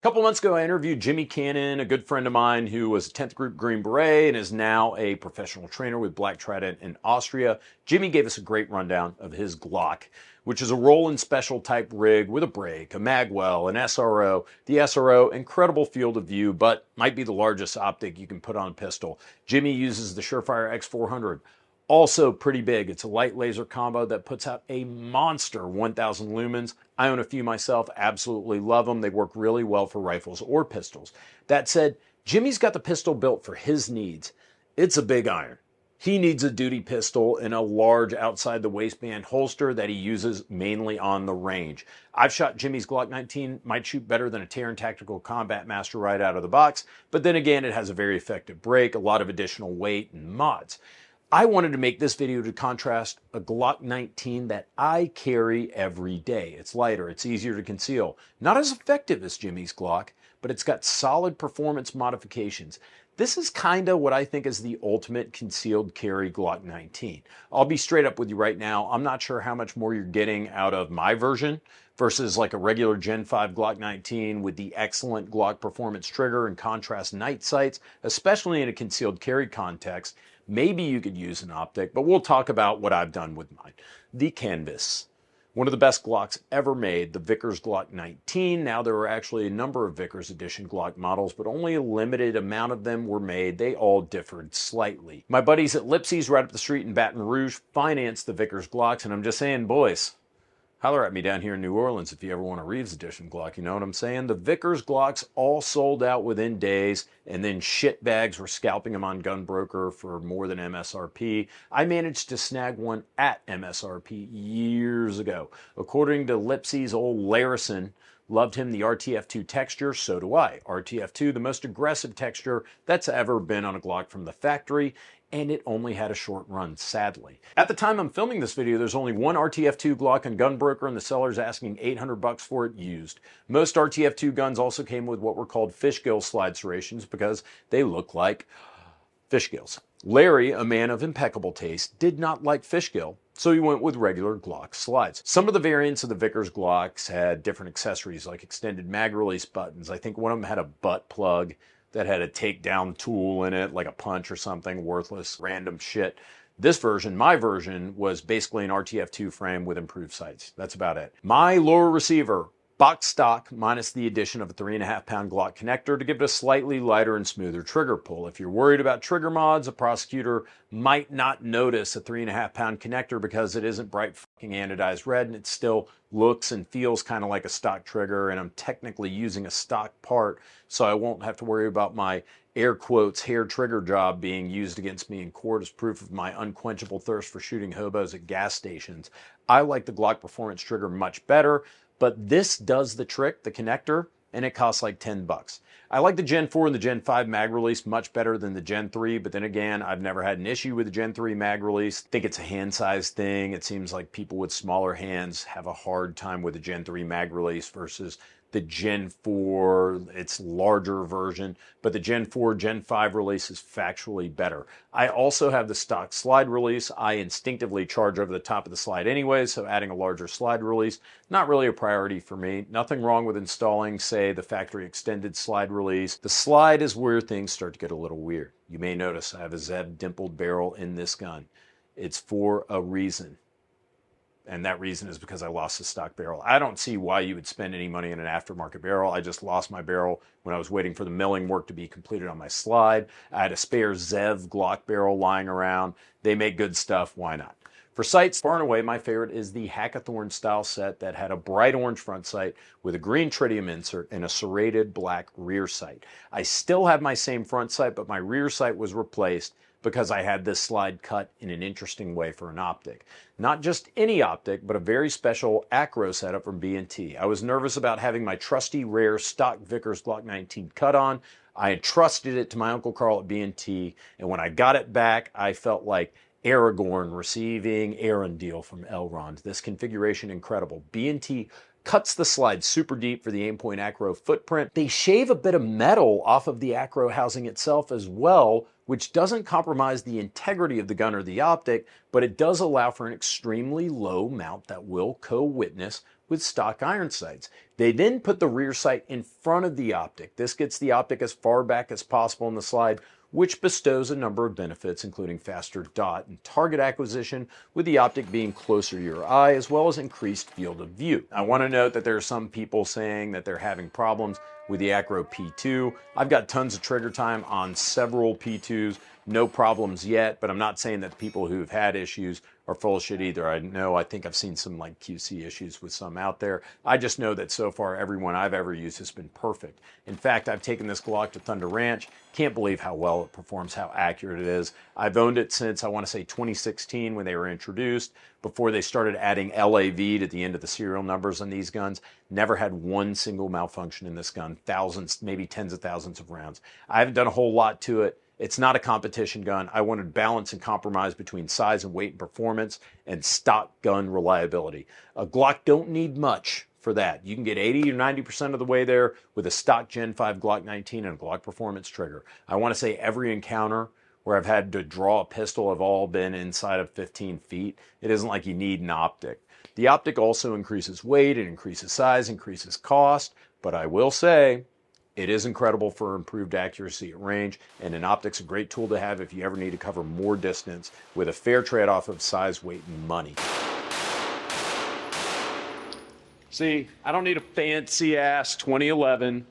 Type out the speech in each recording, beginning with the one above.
A couple months ago, I interviewed Jimmy Cannon, a good friend of mine who was a 10th Group Green Beret and is now a professional trainer with Black Trident in Austria. Jimmy gave us a great rundown of his Glock, which is a roll-in special type rig with a brake, a magwell, an SRO. The SRO, incredible field of view, but might be the largest optic you can put on a pistol. Jimmy uses the Surefire X400. Also pretty big. It's a light laser combo that puts out a monster 1000 lumens. I own a few myself, absolutely love them. They work really well for rifles or pistols. That said, Jimmy's got the pistol built for his needs. It's a big iron. He needs a duty pistol in a large outside the waistband holster that he uses mainly on the range. I've shot Jimmy's Glock 19, might shoot better than a Terran Tactical Combat Master right out of the box, but then again, it has a very effective brake, a lot of additional weight and mods. I wanted to make this video to contrast a Glock 19 that I carry every day. It's lighter, it's easier to conceal. Not as effective as Jimmy's Glock, but it's got solid performance modifications. This is kind of what I think is the ultimate concealed carry Glock 19. I'll be straight up with you right now. I'm not sure how much more you're getting out of my version versus like a regular Gen 5 Glock 19 with the excellent Glock performance trigger and contrast night sights, especially in a concealed carry context. Maybe you could use an optic, but we'll talk about what I've done with mine. The Canvas. One of the best Glocks ever made, the Vickers Glock 19. Now there are actually a number of Vickers edition Glock models, but only a limited amount of them were made. They all differed slightly. My buddies at Lipsy's right up the street in Baton Rouge financed the Vickers Glocks, and I'm just saying, boys, holler at me down here in New Orleans if you ever want a Reeves edition Glock, you know what I'm saying? The Vickers Glocks all sold out within days, and then shitbags were scalping them on Gunbroker for more than MSRP. I managed to snag one at MSRP years ago. According to Lipsy's old Larison, loved him the RTF2 texture, so do I. RTF2, the most aggressive texture that's ever been on a Glock from the factory, and it only had a short run, sadly. At the time I'm filming this video, there's only one RTF2 Glock on Gunbroker, and the seller's asking $800 for it used. Most RTF2 guns also came with what were called fishgill slide serrations because they look like fishgills. Larry, a man of impeccable taste, did not like fishgill, so he went with regular Glock slides. Some of the variants of the Vickers Glocks had different accessories like extended mag release buttons. I think one of them had a butt plug that had a takedown tool in it, like a punch or something, worthless, random shit. This version, my version, was basically an RTF2 frame with improved sights. That's about it. My lower receiver, box stock, minus the addition of a 3.5 pound Glock connector to give it a slightly lighter and smoother trigger pull. If you're worried about trigger mods, a prosecutor might not notice a 3.5 pound connector because it isn't bright fucking anodized red and it still looks and feels kind of like a stock trigger, and I'm technically using a stock part, so I won't have to worry about my air quotes hair trigger job being used against me in court as proof of my unquenchable thirst for shooting hobos at gas stations. I like the Glock performance trigger much better, but this does the trick, the connector, and it costs like 10 bucks. I like the Gen 4 and the Gen 5 mag release much better than the Gen 3, but then again, I've never had an issue with the Gen 3 mag release. I think it's a hand size thing. It seems like people with smaller hands have a hard time with the Gen 3 mag release versus the Gen 4, its larger version, but the Gen 4, Gen 5 release is factually better. I also have the stock slide release. I instinctively charge over the top of the slide anyway, so adding a larger slide release, not really a priority for me. Nothing wrong with installing, say, the factory extended slide release. The slide is where things start to get a little weird. You may notice I have a Zev dimpled barrel in this gun. It's for a reason. And that reason is because I lost the stock barrel. I don't see why you would spend any money in an aftermarket barrel. I just lost my barrel when I was waiting for the milling work to be completed on my slide. I had a spare Zev Glock barrel lying around. They make good stuff. Why not? For sights, far and away, my favorite is the Hackathorn style set that had a bright orange front sight with a green tritium insert and a serrated black rear sight. I still have my same front sight, but my rear sight was replaced because I had this slide cut in an interesting way for an optic. Not just any optic, but a very special Acro setup from B&T. I was nervous about having my trusty, rare, stock Vickers Glock 19 cut on. I entrusted it to my Uncle Carl at B&T, and when I got it back, I felt like Aragorn receiving Arundel from Elrond. This configuration, incredible. B&T cuts the slide super deep for the Aimpoint Acro footprint. They shave a bit of metal off of the Acro housing itself as well, which doesn't compromise the integrity of the gun or the optic, but it does allow for an extremely low mount that will co-witness with stock iron sights. They then put the rear sight in front of the optic. This gets the optic as far back as possible in the slide, which bestows a number of benefits, including faster dot and target acquisition, with the optic being closer to your eye, as well as increased field of view. I want to note that there are some people saying that they're having problems with the Acro P2. I've got tons of trigger time on several P2s, no problems yet, but I'm not saying that the people who've had issues are full of shit either. I think I've seen some like QC issues with some out there. I just know that so far everyone I've ever used has been perfect. In fact, I've taken this Glock to Thunder Ranch. Can't believe how well it performs, how accurate it is. I've owned it since, I want to say 2016 when they were introduced, before they started adding LAV to the end of the serial numbers on these guns. Never had one single malfunction in this gun. Thousands, maybe tens of thousands of rounds. I haven't done a whole lot to it. It's not a competition gun. I wanted balance and compromise between size and weight and performance and stock gun reliability. A Glock don't need much for that. You can get 80 or 90% of the way there with a stock Gen 5 Glock 19 and a Glock Performance trigger. I want to say every encounter where I've had to draw a pistol have all been inside of 15 feet. It isn't like you need an optic. The optic also increases weight, it increases size, increases cost, but I will say, it is incredible for improved accuracy at range, and an optic's a great tool to have if you ever need to cover more distance with a fair trade-off of size, weight, and money. See, I don't need a fancy-ass 2011.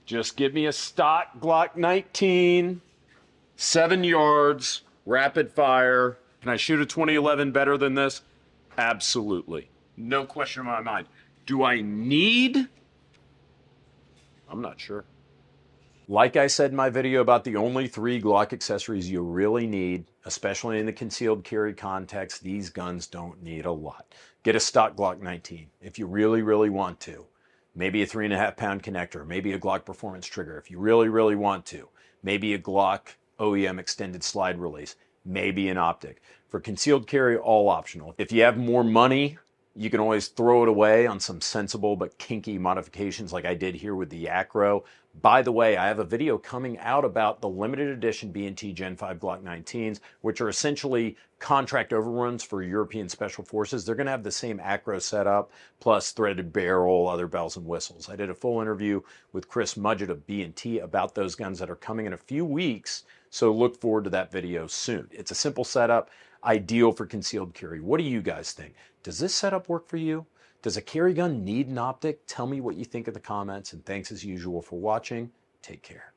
Just give me a stock Glock 19, 7 yards, rapid fire. Can I shoot a 2011 better than this? Absolutely. No question in my mind. Do I need? I'm not sure. Like I said in my video about the only 3 Glock accessories you really need, especially in the concealed carry context, these guns don't need a lot. Get a stock Glock 19 if you really, really want to. Maybe a 3.5 pound connector, maybe a Glock Performance trigger if you really, really want to. Maybe a Glock OEM extended slide release, maybe an optic. For concealed carry, all optional. If you have more money, you can always throw it away on some sensible but kinky modifications like I did here with the Acro. By the way, I have a video coming out about the limited edition B&T Gen 5 Glock 19s, which are essentially contract overruns for European Special Forces. They're going to have the same Acro setup, plus threaded barrel, other bells and whistles. I did a full interview with Chris Mudgett of B&T about those guns that are coming in a few weeks, so look forward to that video soon. It's a simple setup, ideal for concealed carry. What do you guys think? Does this setup work for you? Does a carry gun need an optic? Tell me what you think in the comments, and thanks as usual for watching. Take care.